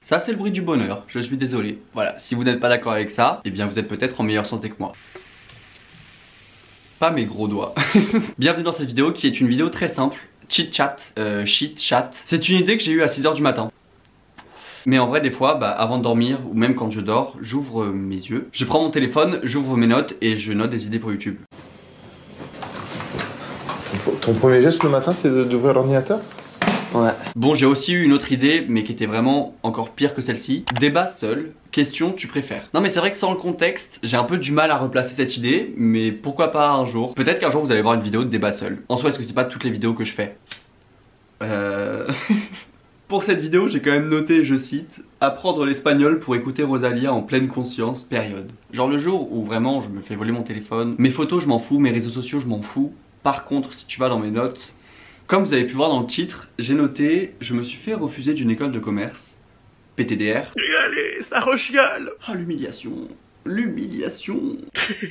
Ça c'est le bruit du bonheur, je suis désolé. Voilà, si vous n'êtes pas d'accord avec ça, eh bien vous êtes peut-être en meilleure santé que moi. Pas mes gros doigts. Bienvenue dans cette vidéo qui est une vidéo très simple. Chit chat, shit chat. C'est une idée que j'ai eue à 6 h du matin. Mais en vrai des fois, avant de dormir ou même quand je dors, j'ouvre mes yeux. Je prends mon téléphone, j'ouvre mes notes et je note des idées pour YouTube. Ton premier geste le matin c'est d'ouvrir l'ordinateur? Ouais. Bon, j'ai aussi eu une autre idée, mais qui était vraiment encore pire que celle-ci. Débat seul, question tu préfères. Non mais c'est vrai que sans le contexte, j'ai un peu du mal à replacer cette idée, mais pourquoi pas un jour. Peut-être qu'un jour vous allez voir une vidéo de débat seul. En soi, est-ce que c'est pas toutes les vidéos que je fais? Pour cette vidéo, j'ai quand même noté, je cite, apprendre l'espagnol pour écouter Rosalia en pleine conscience, période. Genre le jour où vraiment je me fais voler mon téléphone, mes photos je m'en fous, mes réseaux sociaux je m'en fous. Par contre, si tu vas dans mes notes, comme vous avez pu voir dans le titre, j'ai noté, je me suis fait refuser d'une école de commerce, PTDR. Allez, ça rechiale. Ah, l'humiliation, l'humiliation.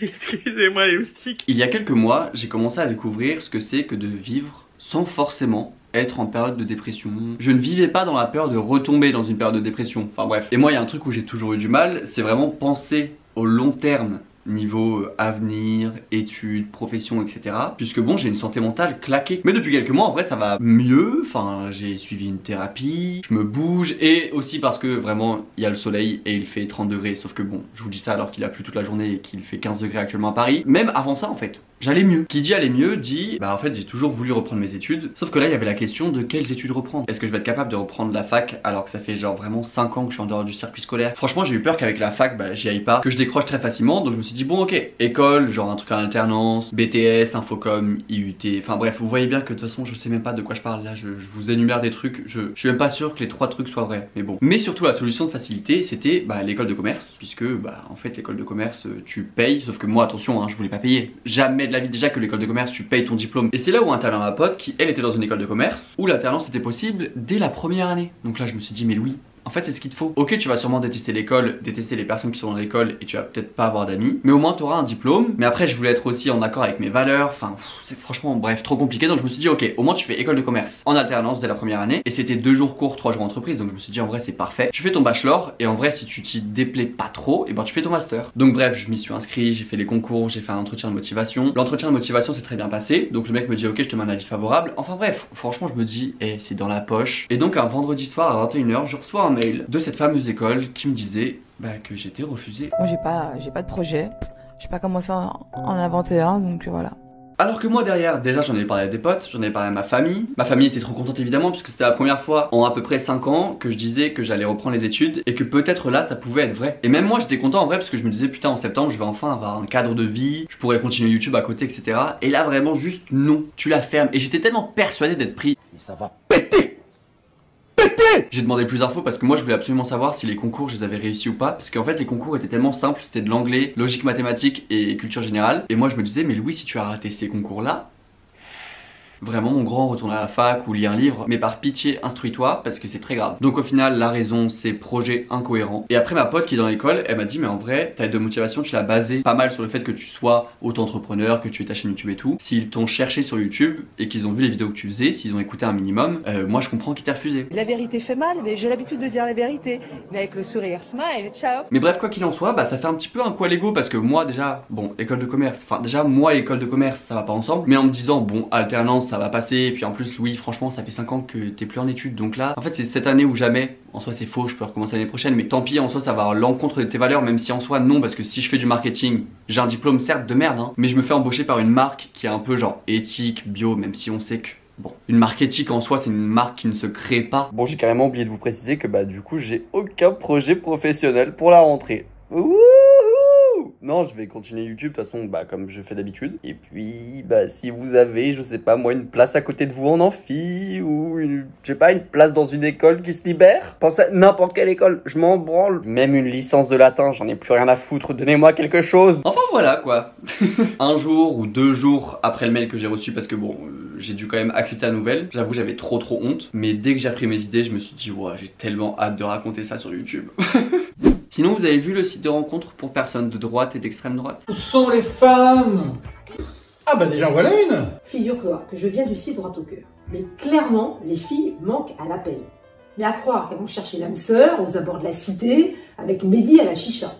Excusez-moi les moustiques. Il y a quelques mois, j'ai commencé à découvrir ce que c'est que de vivre sans forcément être en période de dépression. Je ne vivais pas dans la peur de retomber dans une période de dépression, enfin bref. Et moi, il y a un truc où j'ai toujours eu du mal, c'est vraiment penser au long terme. Niveau avenir, études, profession, etc. Puisque bon, j'ai une santé mentale claquée. Mais depuis quelques mois, en vrai, ça va mieux. Enfin, j'ai suivi une thérapie, je me bouge. Et aussi parce que vraiment, il y a le soleil et il fait 30 degrés. Sauf que bon, je vous dis ça alors qu'il a plu toute la journée et qu'il fait 15 degrés actuellement à Paris. Même avant ça, en fait, j'allais mieux. Qui dit aller mieux dit, en fait j'ai toujours voulu reprendre mes études. Sauf que là il y avait la question de quelles études reprendre. Est-ce que je vais être capable de reprendre la fac alors que ça fait genre vraiment 5 ans que je suis en dehors du circuit scolaire. Franchement j'ai eu peur qu'avec la fac j'y aille pas, que je décroche très facilement. Donc je me suis dit bon ok, école, genre un truc en alternance, BTS, Infocom, IUT. Enfin bref, vous voyez bien que de toute façon je sais même pas de quoi je parle là. Je vous énumère des trucs, je suis même pas sûr que les 3 trucs soient vrais. Mais bon. Mais surtout la solution de facilité c'était l'école de commerce. Puisque en fait l'école de commerce tu payes. Sauf que moi attention je voulais pas payer. Jamais de la vie déjà que l'école de commerce tu payes ton diplôme. Et c'est là où intervient ma pote qui elle était dans une école de commerce où l'alternance était possible dès la première année. Donc là je me suis dit mais Louis, en fait c'est ce qu'il te faut. Ok, tu vas sûrement détester l'école, détester les personnes qui sont dans l'école et tu vas peut-être pas avoir d'amis, mais au moins tu auras un diplôme. Mais après je voulais être aussi en accord avec mes valeurs. Enfin c'est franchement bref trop compliqué. Donc je me suis dit ok, au moins tu fais école de commerce en alternance dès la première année. Et c'était 2 jours cours, 3 jours entreprise. Donc je me suis dit en vrai c'est parfait. Tu fais ton bachelor et en vrai si tu t'y déplais pas trop, et tu fais ton master. Donc bref je m'y suis inscrit, j'ai fait les concours, j'ai fait un entretien de motivation. L'entretien de motivation s'est très bien passé. Donc le mec me dit ok je te mets un avis favorable. Enfin bref, franchement je me dis c'est dans la poche. Et donc un vendredi soir à 21 h je reçois un mail de cette fameuse école qui me disait que j'étais refusé. Moi j'ai pas de projet, j'ai pas commencé à en inventer un, donc voilà. Alors que moi derrière, déjà j'en avais parlé à des potes, j'en avais parlé à ma famille. Ma famille était trop contente évidemment puisque c'était la première fois en à peu près 5 ans que je disais que j'allais reprendre les études et que peut-être là ça pouvait être vrai. Et même moi j'étais content en vrai parce que je me disais putain en septembre je vais enfin avoir un cadre de vie, je pourrais continuer YouTube à côté etc. Et là vraiment juste non, tu la fermes. Et j'étais tellement persuadé d'être pris. Et ça va péter. J'ai demandé plus d'infos parce que moi je voulais absolument savoir si les concours je les avais réussi ou pas. Parce qu'en fait les concours étaient tellement simples, c'était de l'anglais, logique mathématique et culture générale. Et moi je me disais mais Louis si tu as raté ces concours là, vraiment mon grand retourne à la fac ou lit un livre, mais par pitié instruis-toi parce que c'est très grave. Donc au final la raison c'est projet incohérent. Et après ma pote qui est dans l'école elle m'a dit mais en vrai ta lettre de motivation tu l'as basée pas mal sur le fait que tu sois auto-entrepreneur, que tu aies ta chaîne YouTube et tout. S'ils t'ont cherché sur YouTube et qu'ils ont vu les vidéos que tu faisais, s'ils ont écouté un minimum, moi je comprends qu'ils t'aient refusé. La vérité fait mal, mais j'ai l'habitude de dire la vérité. Mais avec le sourire, smile, ciao. Mais bref quoi qu'il en soit, ça fait un petit peu un coup à l'ego parce que moi déjà, bon école de commerce, enfin déjà moi et école de commerce ça va pas ensemble. Mais en me disant bon alternance ça va passer, et puis en plus Louis franchement ça fait 5 ans que t'es plus en études. Donc là en fait c'est cette année ou jamais. En soi c'est faux, je peux recommencer l'année prochaine, mais tant pis en soi ça va à l'encontre de tes valeurs. Même si en soi non, parce que si je fais du marketing, j'ai un diplôme certes de merde mais je me fais embaucher par une marque qui est un peu genre éthique, bio, même si on sait que bon, une marque éthique en soi c'est une marque qui ne se crée pas. Bon j'ai carrément oublié de vous préciser que du coup j'ai aucun projet professionnel pour la rentrée. Wouhou! Non, je vais continuer YouTube de toute façon comme je fais d'habitude. Et puis si vous avez, je sais pas moi, une place à côté de vous en amphi ou je sais pas, une place dans une école qui se libère. Pensez à n'importe quelle école, je m'en branle. Même une licence de latin, j'en ai plus rien à foutre, donnez-moi quelque chose. Enfin voilà quoi. Un jour ou 2 jours après le mail que j'ai reçu, parce que bon, j'ai dû quand même accepter la nouvelle. J'avoue j'avais trop honte. Mais dès que j'ai repris mes idées, je me suis dit ouais, j'ai tellement hâte de raconter ça sur YouTube. Sinon vous avez vu le site de rencontre pour personnes de droite et d'extrême droite? Où sont les femmes? Ah déjà voilà une. Figure-toi que je viens du site droit au cœur. Mais clairement, les filles manquent à l'appel. Mais à croire qu'elles vont chercher l'âme sœur aux abords de la cité avec Mehdi à la chicha.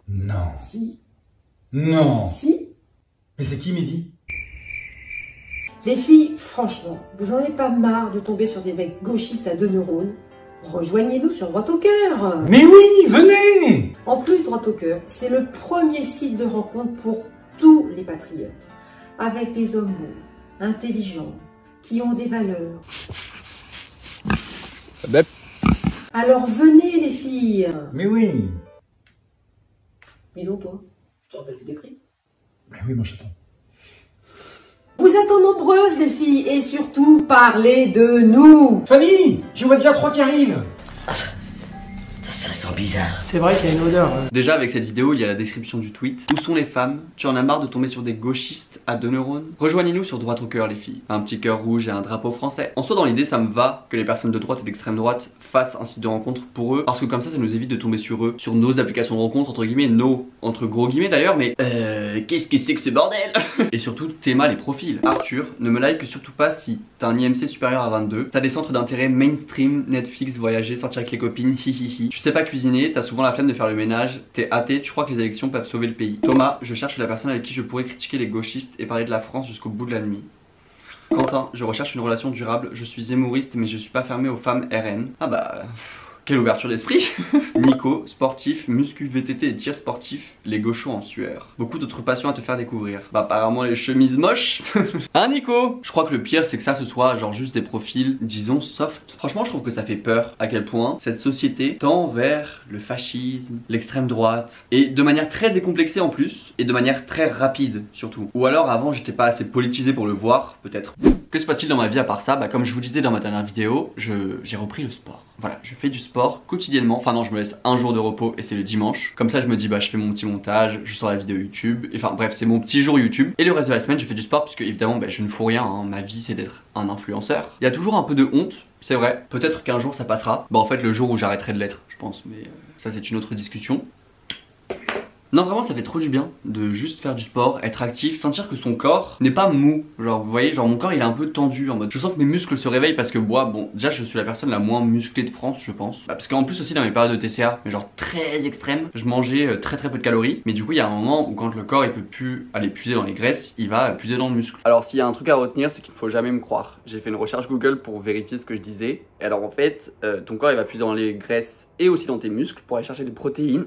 Non. Si. Non. Si. Mais c'est qui Mehdi? Les filles, franchement, vous en avez pas marre de tomber sur des mecs gauchistes à 2 neurones? Rejoignez-nous sur Droite au Cœur. Mais oui, venez. En plus, Droite au Cœur, c'est le premier site de rencontre pour tous les patriotes. Avec des hommes beaux, intelligents, qui ont des valeurs. Alors venez les filles. Mais oui. Dis donc toi, tu te rappelles plus des prix? Mais oui, mon chaton. Vous êtes en nombreuses les filles et surtout parlez de nous. Fanny, je vois déjà 3 qui arrivent. Ça sent bizarre. C'est vrai qu'il y a une odeur. Déjà avec cette vidéo, il y a la description du tweet. Où sont les femmes? Tu en as marre de tomber sur des gauchistes à 2 neurones? Rejoignez-nous sur Droite au Cœur les filles. Un petit cœur rouge et un drapeau français. En soi dans l'idée ça me va que les personnes de droite et d'extrême droite fassent un site de rencontre pour eux. Parce que comme ça nous évite de tomber sur eux, sur nos applications de rencontre entre guillemets, nos entre gros guillemets d'ailleurs. Mais qu'est-ce que c'est que ce bordel? Et surtout théma les profils. Arthur, ne me like surtout pas si t'as un IMC supérieur à 22. T'as des centres d'intérêt mainstream, Netflix, voyager, sortir avec les copines, hihihi. Tu sais pas cuisiner, t'as souvent la flemme de faire le ménage, t'es athée, tu crois que les élections peuvent sauver le pays. Thomas, je cherche la personne avec qui je pourrais critiquer les gauchistes et parler de la France jusqu'au bout de la nuit. Quentin, je recherche une relation durable, je suis zémouriste mais je suis pas fermé aux femmes RN. Ah bah... quelle ouverture d'esprit. Nico, sportif, muscu, VTT et tir sportif, les gauchos en sueur. Beaucoup d'autres passions à te faire découvrir. Bah apparemment les chemises moches. Hein Nico? Je crois que le pire c'est que ça ce soit genre juste des profils, disons soft. Franchement je trouve que ça fait peur à quel point cette société tend vers le fascisme, l'extrême droite. Et de manière très décomplexée en plus. Et de manière très rapide surtout. Ou alors avant j'étais pas assez politisé pour le voir, peut-être. Que se passe-t-il dans ma vie à part ça? Bah comme je vous disais dans ma dernière vidéo, j'ai repris le sport. Voilà, je fais du sport quotidiennement. Enfin non, je me laisse un jour de repos et c'est le dimanche. Comme ça je me dis bah je fais mon petit montage, je sors la vidéo YouTube. Enfin bref, c'est mon petit jour YouTube. Et le reste de la semaine je fais du sport parce que évidemment bah, je ne fous rien, hein. Ma vie c'est d'être un influenceur. Il y a toujours un peu de honte, c'est vrai. Peut-être qu'un jour ça passera. Bah en fait le jour où j'arrêterai de l'être, je pense. Mais ça c'est une autre discussion. Non vraiment ça fait trop du bien de juste faire du sport, être actif, sentir que son corps n'est pas mou. Genre vous voyez, genre mon corps il est un peu tendu en mode je sens que mes muscles se réveillent parce que moi bon déjà je suis la personne la moins musclée de France je pense. Bah, parce qu'en plus aussi dans mes périodes de TCA, mais genre très extrême, je mangeais très peu de calories. Mais du coup il y a un moment où quand le corps il peut plus aller puiser dans les graisses, il va puiser dans le muscle. Alors s'il y a un truc à retenir c'est qu'il ne faut jamais me croire. J'ai fait une recherche Google pour vérifier ce que je disais. Et alors en fait ton corps il va puiser dans les graisses et aussi dans tes muscles pour aller chercher des protéines.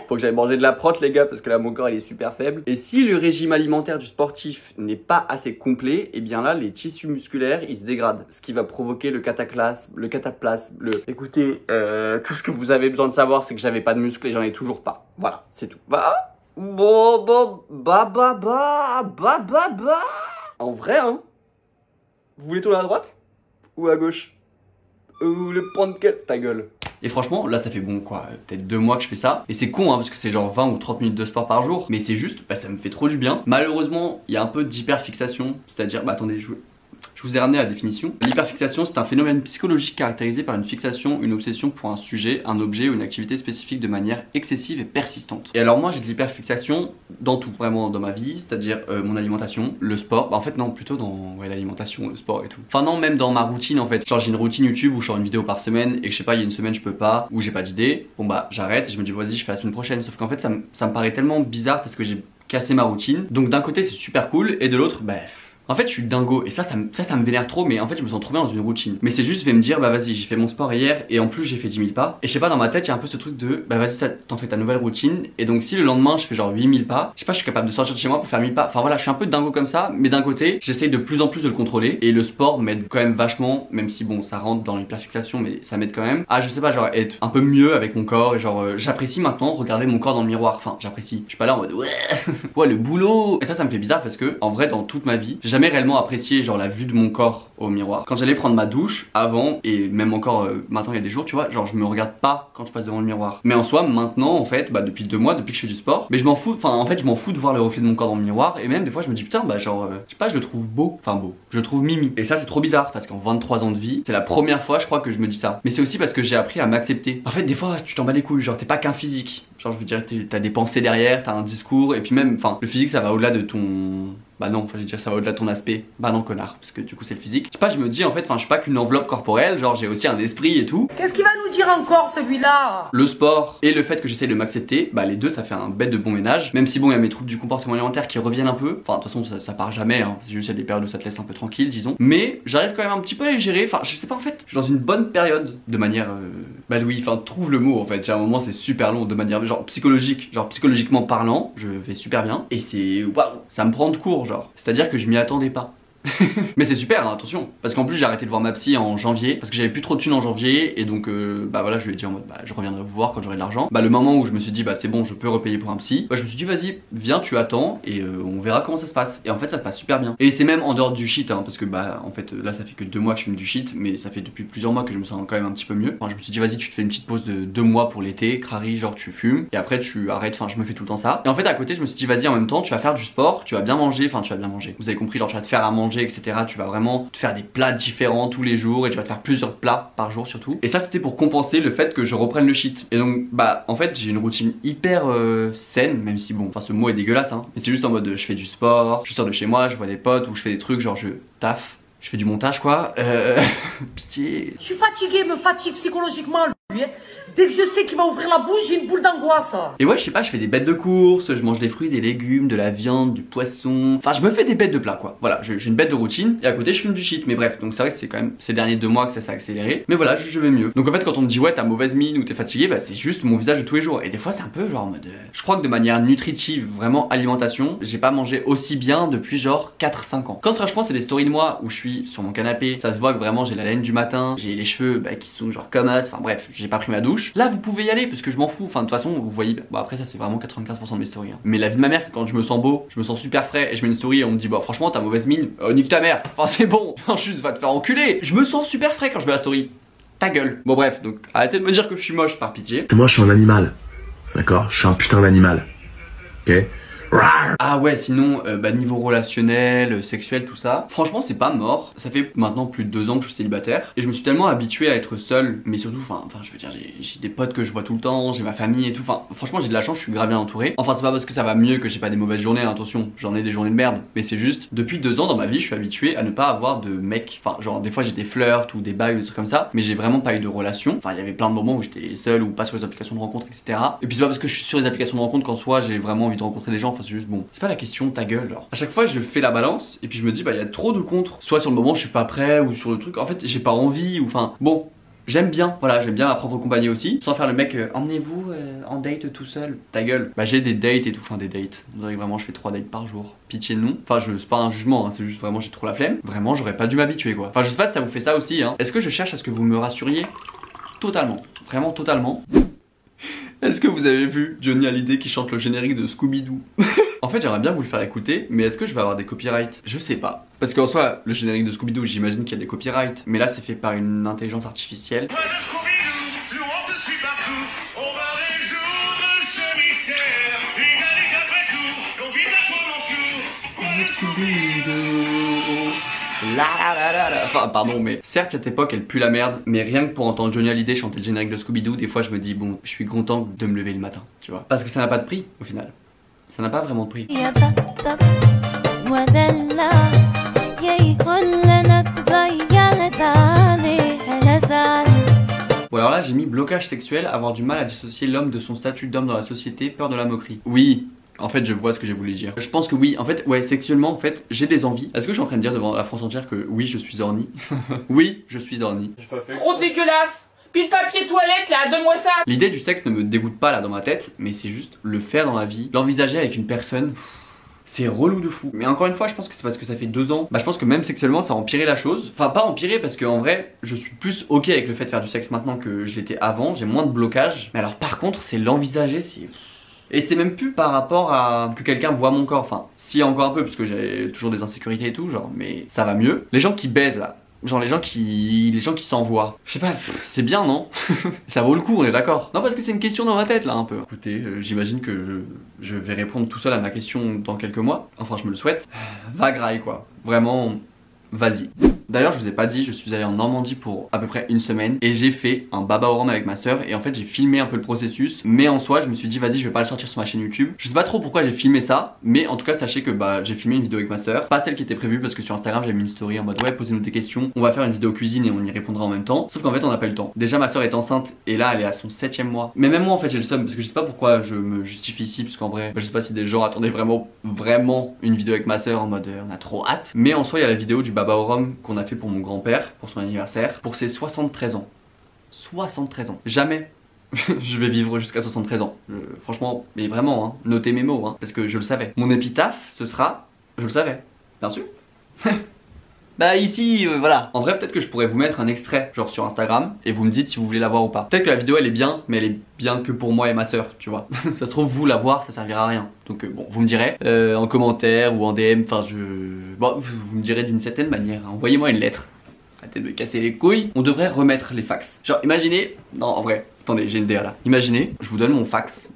Faut que j'aille manger de la prot les gars parce que là mon corps il est super faible. Et si le régime alimentaire du sportif n'est pas assez complet, et bien là les tissus musculaires ils se dégradent. Ce qui va provoquer le cataplasme, Écoutez, tout ce que vous avez besoin de savoir c'est que j'avais pas de muscles et j'en ai toujours pas. Voilà, c'est tout. En vrai hein. Vous voulez tourner à droite? Ou à gauche? Ou le point de quel? Ta gueule. Et franchement, là ça fait bon quoi, peut-être 2 mois que je fais ça. Et c'est con hein, parce que c'est genre 20 ou 30 minutes de sport par jour. Mais c'est juste, bah ça me fait trop du bien. Malheureusement, il y a un peu d'hyperfixation. C'est-à-dire, bah attendez, je vous ai ramené la définition. L'hyperfixation, c'est un phénomène psychologique caractérisé par une fixation, une obsession pour un sujet, un objet ou une activité spécifique de manière excessive et persistante. Et alors moi j'ai de l'hyperfixation dans tout, vraiment dans ma vie, c'est-à-dire mon alimentation, le sport, bah en fait non, plutôt dans l'alimentation, le sport et tout. Enfin non, même dans ma routine en fait. Genre j'ai une routine YouTube où je sors une vidéo par semaine et que je sais pas, il y a une semaine je peux pas, ou j'ai pas d'idée, bon bah j'arrête et je me dis vas-y je fais la semaine prochaine. Sauf qu'en fait ça me paraît tellement bizarre parce que j'ai cassé ma routine. Donc d'un côté c'est super cool et de l'autre bah... En fait je suis dingo et ça me vénère trop, mais en fait je me sens trop bien dans une routine. Mais c'est juste je vais me dire bah vas-y j'ai fait mon sport hier et en plus j'ai fait 10 000 pas. Et je sais pas dans ma tête il y a un peu ce truc de bah vas-y t'en fais ta nouvelle routine. Et donc si le lendemain je fais genre 8000 pas, je sais pas, je suis capable de sortir de chez moi pour faire 1000 pas. Enfin voilà, je suis un peu dingo comme ça, mais d'un côté j'essaye de plus en plus de le contrôler. Et le sport m'aide quand même vachement, même si bon ça rentre dans l'hyperfixation, mais ça m'aide quand même. Ah je sais pas, genre être un peu mieux avec mon corps et genre j'apprécie maintenant regarder mon corps dans le miroir. Enfin j'apprécie, je suis pas là en mode ouais le boulot. Et ça me fait bizarre parce que en vrai dans toute ma vie j'ai jamais réellement apprécié genre la vue de mon corps au miroir. Quand j'allais prendre ma douche avant et même encore maintenant il y a des jours tu vois, genre je me regarde pas quand je passe devant le miroir. Mais en soi maintenant en fait bah depuis 2 mois, depuis que je fais du sport, mais je m'en fous, enfin en fait je m'en fous de voir le reflet de mon corps dans le miroir. Et même des fois je me dis putain bah genre je sais pas, je le trouve beau, enfin beau, je le trouve mimi. Et ça c'est trop bizarre parce qu'en 23 ans de vie c'est la première fois je crois que je me dis ça. Mais c'est aussi parce que j'ai appris à m'accepter. En fait des fois tu t'en bats les couilles, genre t'es pas qu'un physique. Genre je veux dire t'as des pensées derrière, t'as un discours. Et puis même, enfin le physique ça va au-delà de ton... Bah non, enfin je veux dire ça va au-delà de ton aspect. Bah non connard, parce que du coup c'est le physique. Je sais pas, je me dis en fait, enfin je suis pas qu'une enveloppe corporelle, genre j'ai aussi un esprit et tout. Qu'est-ce qu'il va nous dire encore celui-là? Le sport et le fait que j'essaye de m'accepter, bah les deux ça fait un bête de bon ménage. Même si bon il y a mes troubles du comportement alimentaire qui reviennent un peu. Enfin de toute façon ça part jamais, hein. C'est juste il y a des périodes où ça te laisse un peu tranquille disons. Mais j'arrive quand même un petit peu à les gérer. Enfin je sais pas en fait, je suis dans une bonne période de manière... Bah oui, enfin trouve le mot en fait. À un moment c'est super long de manière genre psychologique, genre psychologiquement parlant, je vais super bien. Et c'est waouh, ça me prend de court genre. C'est-à-dire que je m'y attendais pas. Mais c'est super hein, attention, parce qu'en plus j'ai arrêté de voir ma psy en janvier parce que j'avais plus trop de thunes en janvier et donc bah voilà je lui ai dit en mode bah je reviendrai vous voir quand j'aurai de l'argent. Bah le moment où je me suis dit bah c'est bon je peux repayer pour un psy, bah je me suis dit vas-y viens tu attends et on verra comment ça se passe. Et en fait ça se passe super bien. Et c'est même en dehors du shit hein, parce que bah en fait là ça fait que 2 mois que je fume du shit, mais ça fait depuis plusieurs mois que je me sens quand même un petit peu mieux. Enfin je me suis dit vas-y tu te fais une petite pause de 2 mois pour l'été, crari genre tu fumes et après tu arrêtes, enfin je me fais tout le temps ça. Et en fait à côté je me suis dit vas-y en même temps tu vas faire du sport, tu vas bien manger, enfin tu vas bien manger. Vous avez compris, genre tu vas te faire à manger etc. Tu vas vraiment te faire des plats différents tous les jours et tu vas te faire plusieurs plats par jour surtout. Et ça c'était pour compenser le fait que je reprenne le shit. Et donc bah en fait j'ai une routine hyper saine, même si bon, enfin ce mot est dégueulasse hein. Mais c'est juste en mode je fais du sport, je sors de chez moi, je vois des potes ou je fais des trucs genre je taffe, je fais du montage quoi. Pitié. Je suis fatigué, me fatigue psychologiquement lui. Dès que je sais qu'il va ouvrir la bouche, j'ai une boule d'angoisse. Et ouais je sais pas, je fais des bêtes de courses, je mange des fruits, des légumes, de la viande, du poisson. Enfin je me fais des bêtes de plats quoi. Voilà, j'ai une bête de routine et à côté je fume du shit. Mais bref, donc c'est vrai que c'est quand même ces derniers 2 mois que ça s'est accéléré. Mais voilà, je vais mieux. Donc en fait quand on me dit ouais t'as mauvaise mine ou t'es fatigué, bah c'est juste mon visage de tous les jours. Et des fois c'est un peu genre en mode... Je crois que de manière nutritive, vraiment alimentation, j'ai pas mangé aussi bien depuis genre 4-5 ans. Quand franchement c'est des stories de moi où je suis sur mon canapé, ça se voit que vraiment j'ai la laine du matin, j'ai les cheveux bah, qui sont genre comme as, enfin bref, j'ai pas pris ma douche. Là vous pouvez y aller parce que je m'en fous, enfin de toute façon vous voyez, bon après ça c'est vraiment 95% de mes stories hein. Mais la vie de ma mère, quand je me sens beau, je me sens super frais et je mets une story et on me dit bah franchement t'as mauvaise mine, nique ta mère, enfin c'est bon, juste va te faire enculer. Je me sens super frais quand je mets la story, ta gueule. Bon bref, donc arrêtez de me dire que je suis moche par pitié. Moi je suis un animal, d'accord, je suis un putain d'animal, ok. Ah ouais sinon bah niveau relationnel, sexuel tout ça, franchement c'est pas mort. Ça fait maintenant plus de 2 ans que je suis célibataire et je me suis tellement habitué à être seul. Mais surtout enfin je veux dire j'ai des potes que je vois tout le temps, j'ai ma famille et tout. Enfin franchement j'ai de la chance, je suis grave bien entouré. Enfin c'est pas parce que ça va mieux que j'ai pas des mauvaises journées hein, attention, j'en ai des journées de merde. Mais c'est juste depuis 2 ans dans ma vie je suis habitué à ne pas avoir de mec. Enfin genre des fois j'ai des flirts ou des bails ou des trucs comme ça, mais j'ai vraiment pas eu de relation. Enfin il y avait plein de moments où j'étais seul ou pas sur les applications de rencontre etc. Et puis c'est pas parce que je suis sur les applications de rencontre qu'en soi j'ai vraiment envie de rencontrer des gens. Enfin c'est juste bon, c'est pas la question ta gueule genre. À chaque fois je fais la balance et puis je me dis bah il y a trop de contre. Soit sur le moment je suis pas prêt ou sur le truc en fait j'ai pas envie ou enfin bon. J'aime bien, voilà, j'aime bien ma propre compagnie aussi. Sans faire le mec, emmenez-vous en date tout seul. Ta gueule. Bah j'ai des dates et tout, enfin des dates. On dirait que vraiment je fais 3 dates par jour. Pitié de non. Enfin c'est pas un jugement, hein, c'est juste vraiment j'ai trop la flemme. Vraiment j'aurais pas dû m'habituer quoi. Enfin je sais pas si ça vous fait ça aussi hein. Est-ce que je cherche à ce que vous me rassuriez? Totalement, vraiment totalement. Est-ce que vous avez vu Johnny Hallyday qui chante le générique de Scooby-Doo? En fait j'aimerais bien vous le faire écouter, mais est-ce que je vais avoir des copyrights? Je sais pas. Parce qu'en soi, le générique de Scooby-Doo, j'imagine qu'il y a des copyrights, mais là c'est fait par une intelligence artificielle. Enfin pardon mais certes cette époque elle pue la merde, mais rien que pour entendre Johnny Hallyday chanter le générique de Scooby-Doo, des fois je me dis bon je suis content de me lever le matin, tu vois. Parce que ça n'a pas de prix au final. Ça n'a pas vraiment de prix. Bon alors là j'ai mis blocage sexuel, avoir du mal à dissocier l'homme de son statut d'homme dans la société, peur de la moquerie. Oui. En fait je vois ce que j'ai voulu dire. Je pense que oui, en fait ouais sexuellement en fait j'ai des envies. Est-ce que je suis en train de dire devant la France entière que oui je suis horny? Oui je suis horny. Trop dégueulasse. Puis le papier toilette là, donne-moi ça. L'idée du sexe ne me dégoûte pas là dans ma tête, mais c'est juste le faire dans la vie, l'envisager avec une personne. C'est relou de fou. Mais encore une fois je pense que c'est parce que ça fait 2 ans. Bah je pense que même sexuellement ça a empiré la chose. Enfin pas empiré parce qu'en vrai je suis plus ok avec le fait de faire du sexe maintenant que je l'étais avant. J'ai moins de blocage. Mais alors par contre c'est l'envisager, c'est... Et c'est même plus par rapport à que quelqu'un voit mon corps. Enfin si encore un peu parce que j'ai toujours des insécurités et tout genre. Mais ça va mieux. Les gens qui baisent là, genre les gens qui s'envoient. Je sais pas, c'est bien non? Ça vaut le coup, on est d'accord? Non parce que c'est une question dans ma tête là un peu. Écoutez, j'imagine que je vais répondre tout seul à ma question dans quelques mois. Enfin je me le souhaite. Va graille quoi. Vraiment, vas-y. D'ailleurs je vous ai pas dit, je suis allé en Normandie pour à peu près une semaine et j'ai fait un baba au rhum avec ma soeur et en fait j'ai filmé un peu le processus, mais en soi je me suis dit vas-y je vais pas le sortir sur ma chaîne YouTube. Je sais pas trop pourquoi j'ai filmé ça, mais en tout cas sachez que bah j'ai filmé une vidéo avec ma soeur, pas celle qui était prévue parce que sur Instagram j'ai mis une story en mode ouais posez-nous des questions, on va faire une vidéo cuisine et on y répondra en même temps, sauf qu'en fait on n'a pas eu le temps. Déjà ma soeur est enceinte et là elle est à son 7e mois, mais même moi en fait j'ai le seum parce que je sais pas pourquoi je me justifie ici parce qu'en vrai bah, je sais pas si des gens attendaient vraiment une vidéo avec ma soeur en mode on a trop hâte, mais en soi il y a la vidéo du baba au rhum qu'on a fait pour mon grand-père pour son anniversaire pour ses 73 ans. 73 ans. Jamais je vais vivre jusqu'à 73 ans. Franchement, mais vraiment, hein, notez mes mots, hein, parce que je le savais. Mon épitaphe, ce sera, je le savais, bien sûr. Bah ici, voilà. En vrai, peut-être que je pourrais vous mettre un extrait, genre sur Instagram, et vous me dites si vous voulez la voir ou pas. Peut-être que la vidéo elle est bien, mais elle est bien que pour moi et ma soeur, tu vois. Ça se trouve, vous la voir, ça servira à rien. Donc bon, vous me direz, en commentaire ou en DM, enfin bon, vous me direz d'une certaine manière. Hein. Envoyez-moi une lettre. Arrêtez de me casser les couilles. On devrait remettre les fax. Genre, imaginez, non en vrai, attendez, j'ai une DA là. Imaginez, je vous donne mon fax,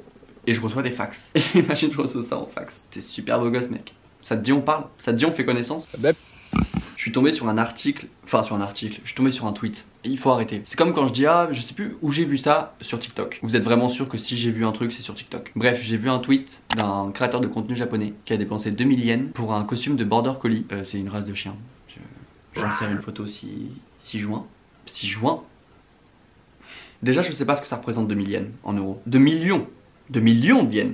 et je reçois des fax. Et imagine, je reçois ça en fax. T'es super beau gosse, mec. Ça te dit on parle? Ça te dit on fait connaissance? Je suis tombé sur un article, je suis tombé sur un tweet. Et il faut arrêter. C'est comme quand je dis ah je sais plus où j'ai vu ça sur TikTok. Vous êtes vraiment sûr que si j'ai vu un truc c'est sur TikTok. Bref, j'ai vu un tweet d'un créateur de contenu japonais qui a dépensé 2000 yens pour un costume de border collie. C'est une race de chien. J'insère une photo 6 juin. 6 juin. Déjà je sais pas ce que ça représente 2000 yens en euros. 2 millions. 2 millions de yens.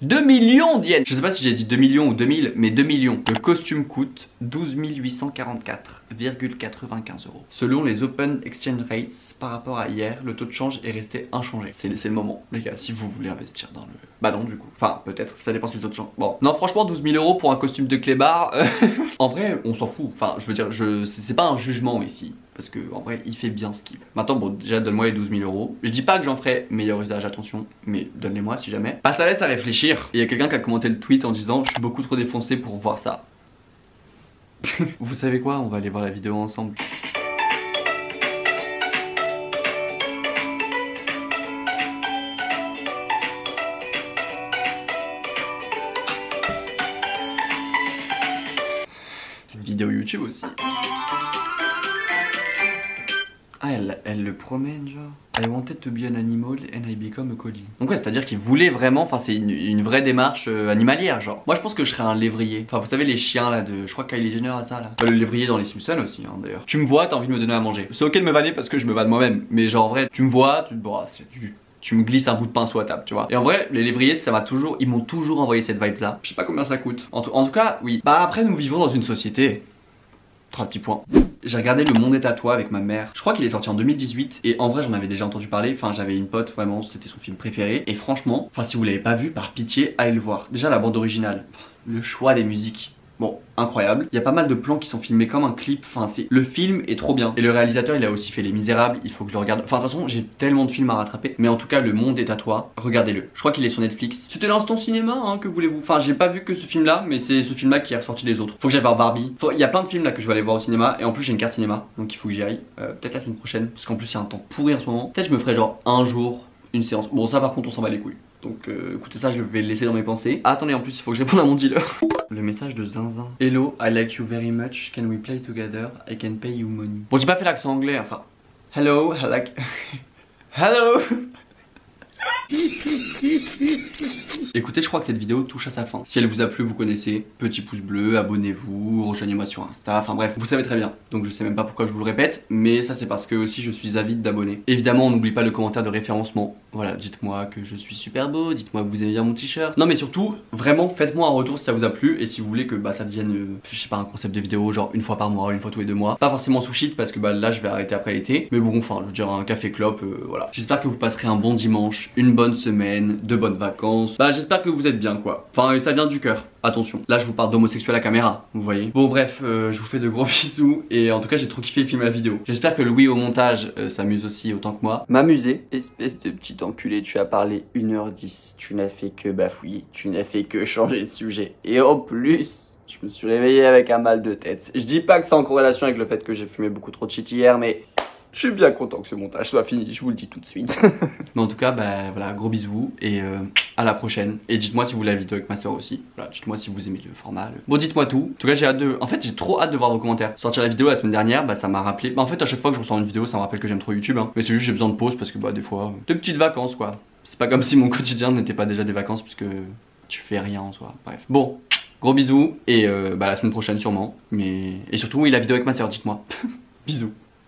2 millions de yens. Je sais pas si j'ai dit 2 millions ou 2000, mais 2 millions. Le costume coûte 12 844,95 €. Selon les Open Exchange Rates, par rapport à hier, le taux de change est resté inchangé. C'est le moment, les gars, si vous voulez investir dans le... Bah non, du coup. Enfin, peut-être, ça dépend si le taux de change... Bon. Non, franchement, 12 000 € pour un costume de clébard... En vrai, on s'en fout. Enfin, je veux dire, c'est pas un jugement ici. Parce que en vrai il fait bien ce qu'il veut. Maintenant bon déjà donne-moi les 12 000 €. Je dis pas que j'en ferai meilleur usage, attention, mais donne-les-moi si jamais. Bah ça laisse à réfléchir. Il y a quelqu'un qui a commenté le tweet en disant je suis beaucoup trop défoncé pour voir ça. Vous savez quoi, on va aller voir la vidéo ensemble. Une vidéo YouTube aussi. Ah, elle le promène genre. I wanted to be an animal and I become a collie. Donc ouais, c'est à dire qu'il voulait vraiment, enfin c'est une vraie démarche animalière genre. Moi je pense que je serais un lévrier. Enfin vous savez les chiens là de, je crois que Kylie Jenner a ça là. Le lévrier dans les Simpsons aussi hein, d'ailleurs. Tu me vois, t'as envie de me donner à manger. C'est ok de me vanner parce que je me vanne moi-même. Mais genre en vrai, tu me vois, tu me glisses un bout de pain sous la table, tu vois. Et en vrai, les lévriers, ça m'a toujours, ils m'ont toujours envoyé cette vibe là. Je sais pas combien ça coûte. En tout cas, oui. Bah après, nous vivons dans une société. 3 petits points. J'ai regardé Le Monde est à toi avec ma mère. Je crois qu'il est sorti en 2018 et en vrai j'en avais déjà entendu parler. Enfin j'avais une pote, vraiment c'était son film préféré. Et franchement, enfin si vous l'avez pas vu, par pitié, allez le voir. Déjà la bande originale, le choix des musiques. Bon, incroyable. Il y a pas mal de plans qui sont filmés comme un clip. Enfin, le film est trop bien. Et le réalisateur, il a aussi fait Les Misérables. Il faut que je le regarde. Enfin, de toute façon, j'ai tellement de films à rattraper. Mais en tout cas, Le Monde est à toi. Regardez-le. Je crois qu'il est sur Netflix. C'était l'instant cinéma, hein, que voulez-vous. Enfin, j'ai pas vu que ce film-là, mais c'est ce film-là qui a ressorti les autres. Faut que j'aille voir Barbie. Il y a plein de films là que je vais aller voir au cinéma. Et en plus, j'ai une carte cinéma. Donc il faut que j'y aille. Peut-être la semaine prochaine. Parce qu'en plus, il y a un temps pourri en ce moment. Peut-être je me ferai genre un jour, une séance. Bon, ça par contre, on s'en bat les couilles. Donc écoutez ça, je vais le laisser dans mes pensées. Ah, attendez, en plus il faut que je réponde à mon dealer. Le message de Zinzin. Hello, I like you very much. Can we play together? I can pay you money. Bon, j'ai pas fait l'accent anglais, enfin. Hello, I like... Hello. Écoutez, je crois que cette vidéo touche à sa fin. Si elle vous a plu, vous connaissez. Petit pouce bleu, abonnez-vous, rejoignez-moi sur Insta, enfin bref, vous savez très bien. Donc je sais même pas pourquoi je vous le répète, mais ça c'est parce que aussi je suis avide d'abonnés. Évidemment, on n'oublie pas le commentaire de référencement. Voilà, dites-moi que je suis super beau, dites-moi que vous aimez bien mon t-shirt. Non mais surtout, vraiment, faites-moi un retour si ça vous a plu et si vous voulez que bah ça devienne, je sais pas, un concept de vidéo genre une fois par mois, une fois tous les 2 mois. Pas forcément sous shit parce que bah là je vais arrêter après l'été. Mais bon, enfin, je veux dire un café clope, voilà. J'espère que vous passerez un bon dimanche, une bonne semaine, de bonnes vacances. Bah j'espère que vous êtes bien quoi. Enfin, ça vient du cœur. Attention, là je vous parle d'homosexuel à caméra, vous voyez. Bon bref, je vous fais de gros bisous et en tout cas j'ai trop kiffé filmer la vidéo. J'espère que Louis au montage s'amuse aussi autant que moi. M'amuser. Espèce de petit enculé, tu as parlé 1h10, tu n'as fait que bafouiller, tu n'as fait que changer de sujet. Et en plus, je me suis réveillé avec un mal de tête. Je dis pas que c'est en corrélation avec le fait que j'ai fumé beaucoup trop de shit hier, mais Je suis bien content que ce montage soit fini, je vous le dis tout de suite. Mais en tout cas, bah voilà, gros bisous et à la prochaine. Et dites-moi si vous voulez la vidéo avec ma soeur aussi. Voilà, dites-moi si vous aimez le format. Bon, dites-moi tout. En tout cas, j'ai hâte de. En fait, j'ai trop hâte de voir vos commentaires. Sortir la vidéo la semaine dernière, bah ça m'a rappelé. Bah en fait, à chaque fois que je ressors une vidéo, ça me rappelle que j'aime trop YouTube. Hein. Mais c'est juste j'ai besoin de pause parce que bah des fois, de petites vacances quoi. C'est pas comme si mon quotidien n'était pas déjà des vacances puisque tu fais rien en soi. Bref. Bon, gros bisous et bah la semaine prochaine sûrement. Mais et surtout oui la vidéo avec ma soeur, dites-moi. Bisous.